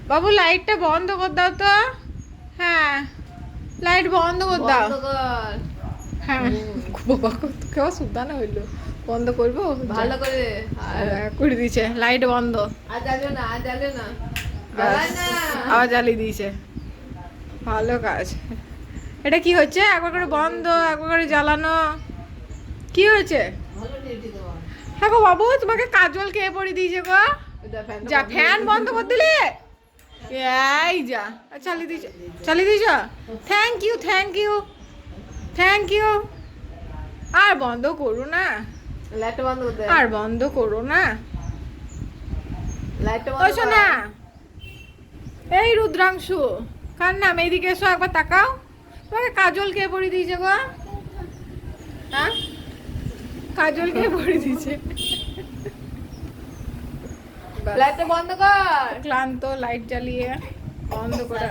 বাবু লাইটটা বন্ধ করে দাও তো। হ্যাঁ, লাইট বন্ধ করে দাও। হ্যাঁ বাবা, কেউ সুদানা হইলো, বন্ধ করবো ভালো করে করে দিয়েছে, লাইট বন্ধ। আর জ্বালিও না, আর জ্বালিও না, আবার জ্বালিয়ে দিয়েছে, ভালো কাজ। এটা কি হচ্ছে, একবার করে বন্ধ একবার করে জ্বালানো, কি হয়েছে? হ্যাঁ গো বাবু, তোমাকে কাজল কে পরিয়ে দিয়েছে গো? যা ফ্যান বন্ধ করে দিলে, এই যা চালিয়ে দিয়েছ, চালিয়ে দিয়েছ। Thank you, thank you, thank you. আর বন্ধ করো না, লাইটটা বন্ধ করে দে, আর বন্ধ করো না। লাইটটা ওই বন্ধ কর। শোনা, এই রুদ্রাংশু, কার নাম? এইদিকে এসো, একবার তাকাও। তোমাকে কাজল কে পরিয়ে দিয়েছে গো? হ্যাঁ, কাজল কে পরিয়ে দিয়েছে? লাইটটা বন্ধ কর। ক্লান্ত, লাইট জ্বালিয়ে বন্ধ করে।